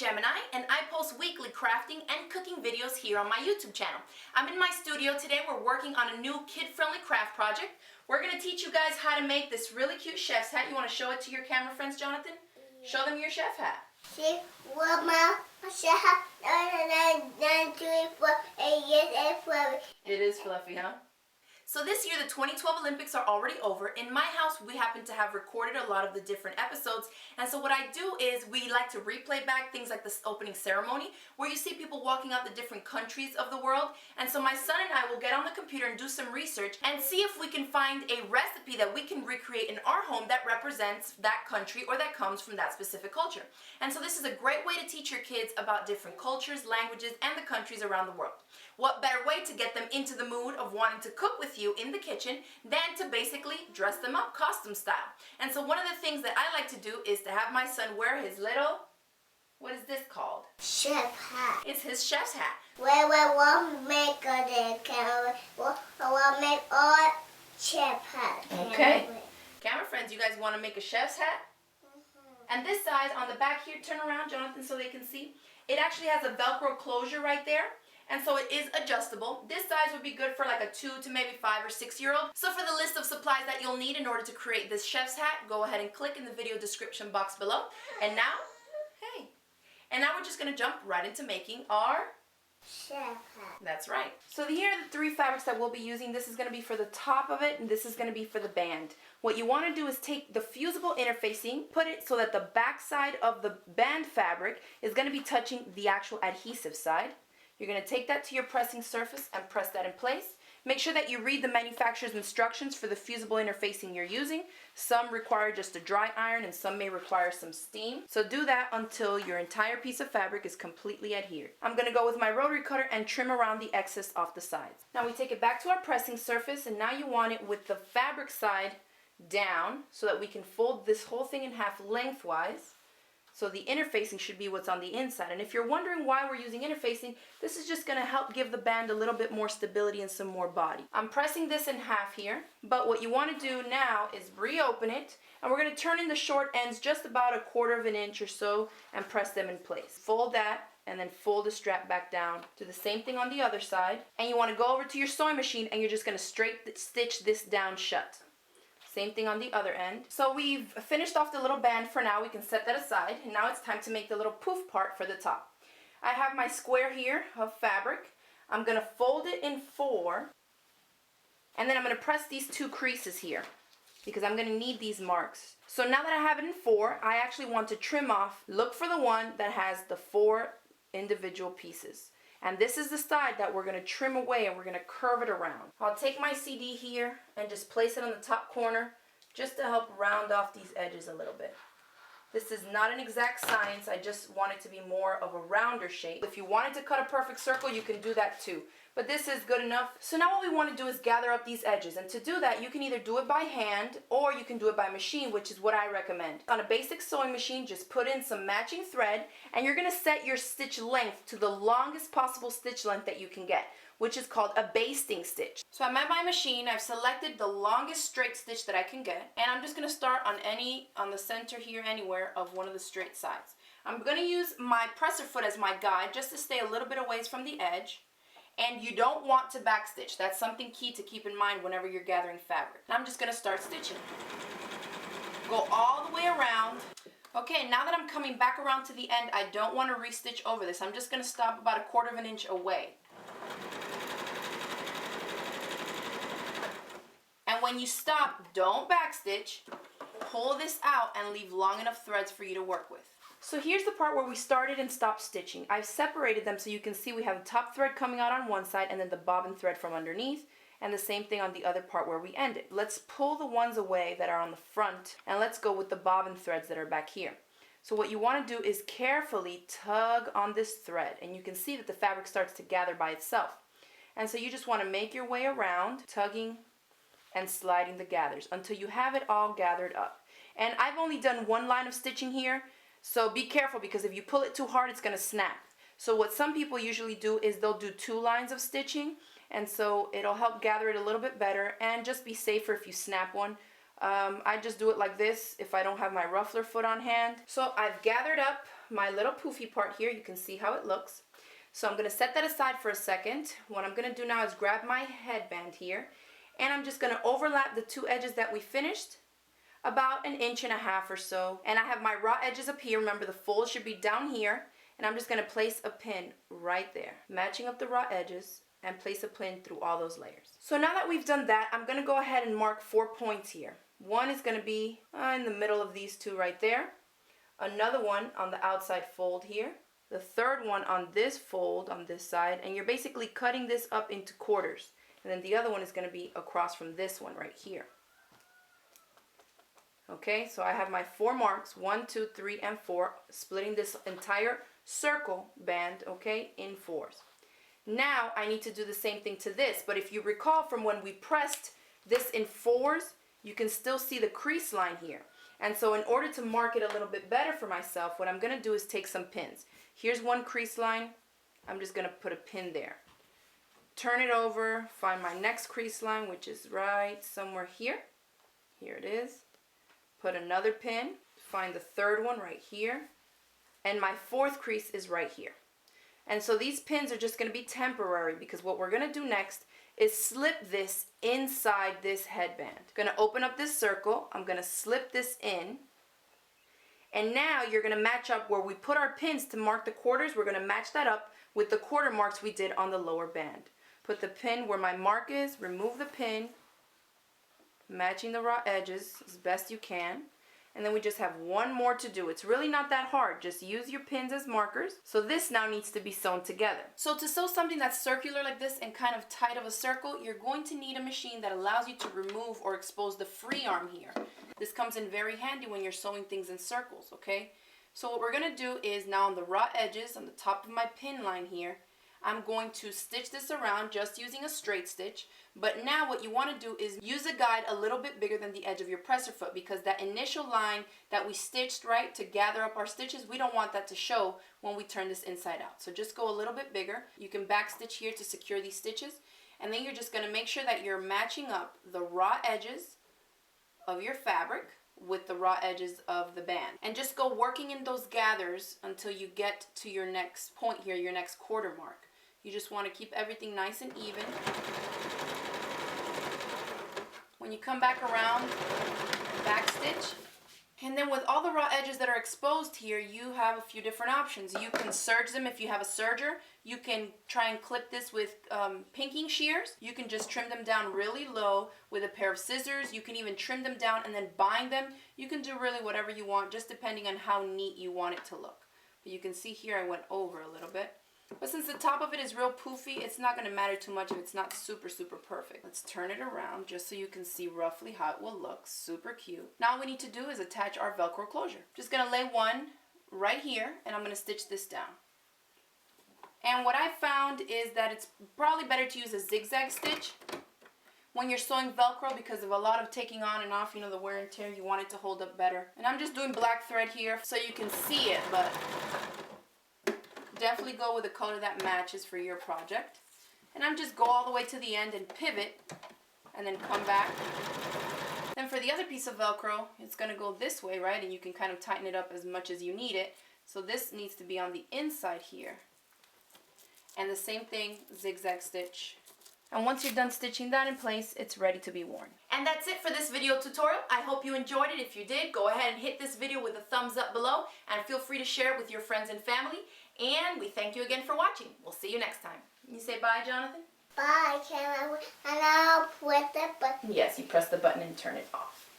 Gemini, and I post weekly crafting and cooking videos here on my YouTube channel. I'm in my studio today. We're working on a new kid-friendly craft project. We're going to teach you guys how to make this really cute chef's hat. You want to show it to your camera friends, Jonathan? Yeah. Show them your chef hat. See, what my chef hat, It is fluffy, huh? So this year, the 2012 Olympics are already over. In my house, we happen to have recorded a lot of the different episodes. And so what I do is we like to replay back things like this opening ceremony, where you see people walking out the different countries of the world. And so my son and I will get on the computer and do some research and see if we can find a recipe that we can recreate in our home that represents that country or that comes from that specific culture. And so this is a great way to teach your kids about different cultures, languages, and the countries around the world. What better way to get them into the mood of wanting to cook with you in the kitchen than to basically dress them up costume style. And so one of the things that I like to do is to have my son wear his little, what is this called? Chef hat. It's his chef's hat. We'll make we'll make all chef hat. Okay. Camera friends, you guys want to make a chef's hat? And this size on the back here, turn around, Jonathan, so they can see. It actually has a Velcro closure right there. And so it is adjustable. This size would be good for like a 2 to maybe 5 or 6-year-old. So for the list of supplies that you'll need in order to create this chef's hat, go ahead and click in the video description box below. And now, and now we're just gonna jump right into making our chef hat. That's right. So here are the 3 fabrics that we'll be using. This is gonna be for the top of it, and this is gonna be for the band. What you wanna do is take the fusible interfacing, put it so that the back side of the band fabric is gonna be touching the actual adhesive side. You're going to take that to your pressing surface and press that in place. Make sure that you read the manufacturer's instructions for the fusible interfacing you're using. Some require just a dry iron and some may require some steam. So do that until your entire piece of fabric is completely adhered. I'm going to go with my rotary cutter and trim around the excess off the sides. Now we take it back to our pressing surface, and now you want it with the fabric side down so that we can fold this whole thing in half lengthwise. So the interfacing should be what's on the inside. And if you're wondering why we're using interfacing, this is just going to help give the band a little bit more stability and some more body. I'm pressing this in half here, but what you want to do now is reopen it, and we're going to turn in the short ends just about 1/4 of an inch or so and press them in place. Fold that and then fold the strap back down. Do the same thing on the other side, and you want to go over to your sewing machine and you're just going to straight stitch this down shut. Same thing on the other end. So we've finished off the little band for now. We can set that aside. And now it's time to make the little poof part for the top. I have my square here of fabric. I'm going to fold it in 4. And then I'm going to press these 2 creases here, because I'm going to need these marks. So now that I have it in 4, I actually want to trim off. Look for the one that has the 4 individual pieces. And this is the side that we're going to trim away, and we're going to curve it around. I'll take my CD here and just place it on the top corner just to help round off these edges a little bit. This is not an exact science. I just want it to be more of a rounder shape. If you wanted to cut a perfect circle, you can do that too. But this is good enough. So now what we want to do is gather up these edges. And to do that, you can either do it by hand or you can do it by machine, which is what I recommend. On a basic sewing machine, just put in some matching thread, and you're going to set your stitch length to the longest possible stitch length that you can get, which is called a basting stitch. So I'm at my machine. I've selected the longest straight stitch that I can get, and I'm just going to start on the center here, anywhere of one of the straight sides. I'm going to use my presser foot as my guide just to stay a little bit away from the edge. And you don't want to backstitch. That's something key to keep in mind whenever you're gathering fabric. I'm just going to start stitching. Go all the way around. Okay, now that I'm coming back around to the end, I don't want to restitch over this. I'm just going to stop about 1/4 of an inch away. And when you stop, don't backstitch. Pull this out and leave long enough threads for you to work with. So here's the part where we started and stopped stitching. I've separated them so you can see we have the top thread coming out on one side and then the bobbin thread from underneath, and the same thing on the other part where we ended. Let's pull the ones away that are on the front, and let's go with the bobbin threads that are back here. So what you want to do is carefully tug on this thread, and you can see that the fabric starts to gather by itself. And so you just want to make your way around, tugging and sliding the gathers until you have it all gathered up. And I've only done 1 line of stitching here. So be careful, because if you pull it too hard, it's going to snap. So what some people usually do is they'll do 2 lines of stitching, and so it'll help gather it a little bit better, and just be safer if you snap one. I just do it like this if I don't have my ruffler foot on hand. So I've gathered up my little poofy part here. You can see how it looks. So I'm going to set that aside for a second. What I'm going to do now is grab my headband here, and I'm just going to overlap the two edges that we finished about 1.5 inches or so. And I have my raw edges up here. Remember, the fold should be down here, and I'm just going to place a pin right there, matching up the raw edges, and place a pin through all those layers. So now that we've done that, I'm going to go ahead and mark 4 points here. One is going to be in the middle of these two right there. Another one on the outside fold here. The third one on this fold on this side, and you're basically cutting this up into quarters. And then the other one is going to be across from this one right here. Okay, so I have my 4 marks, 1, 2, 3, and 4, splitting this entire circle band, okay, in 4s. Now I need to do the same thing to this, but if you recall from when we pressed this in 4s, you can still see the crease line here. And so in order to mark it a little bit better for myself, what I'm going to do is take some pins. Here's one crease line. I'm just going to put a pin there. Turn it over, find my next crease line, which is right somewhere here. Here it is. Put another pin, find the third one right here, and my 4th crease is right here. And so these pins are just going to be temporary, because what we're going to do next is slip this inside this headband. Going to open up this circle, I'm going to slip this in, and now you're going to match up where we put our pins to mark the quarters. We're going to match that up with the quarter marks we did on the lower band. Put the pin where my mark is, remove the pin, matching the raw edges as best you can. And then we just have one more to do. It's really not that hard. Just use your pins as markers. So this now needs to be sewn together. So to sew something that's circular like this and kind of tight of a circle, you're going to need a machine that allows you to remove or expose the free arm here. This comes in very handy when you're sewing things in circles, okay? So what we're going to do is now on the raw edges, on the top of my pin line here, I'm going to stitch this around just using a straight stitch. But now what you want to do is use a guide a little bit bigger than the edge of your presser foot, because that initial line that we stitched, right, to gather up our stitches, we don't want that to show when we turn this inside out. So just go a little bit bigger. You can back stitch here to secure these stitches, and then you're just going to make sure that you're matching up the raw edges of your fabric with the raw edges of the band, and just go working in those gathers until you get to your next point here, your next quarter mark. You just want to keep everything nice and even. When you come back around, back stitch. And then with all the raw edges that are exposed here, you have a few different options. You can serge them if you have a serger. You can try and clip this with pinking shears. You can just trim them down really low with a pair of scissors. You can even trim them down and then bind them. You can do really whatever you want, just depending on how neat you want it to look. But you can see here I went over a little bit. But since the top of it is real poofy, it's not going to matter too much if it's not super, super perfect. Let's turn it around just so you can see roughly how it will look. Super cute. Now all we need to do is attach our Velcro closure. Just going to lay one right here, and I'm going to stitch this down. And what I found is that it's probably better to use a zigzag stitch when you're sewing Velcro, because of a lot of taking on and off, you know, the wear and tear, you want it to hold up better. And I'm just doing black thread here so you can see it, but definitely go with a color that matches for your project. And I'm just go all the way to the end and pivot and then come back. Then for the other piece of Velcro, it's going to go this way, right? And you can kind of tighten it up as much as you need it. So this needs to be on the inside here. And the same thing, zigzag stitch. And once you're done stitching that in place, it's ready to be worn. And that's it for this video tutorial. I hope you enjoyed it. If you did, go ahead and hit this video with a thumbs up below, and feel free to share it with your friends and family. And we thank you again for watching. We'll see you next time. You say bye, Jonathan? Bye, and I'll press the button. Yes, you press the button and turn it off.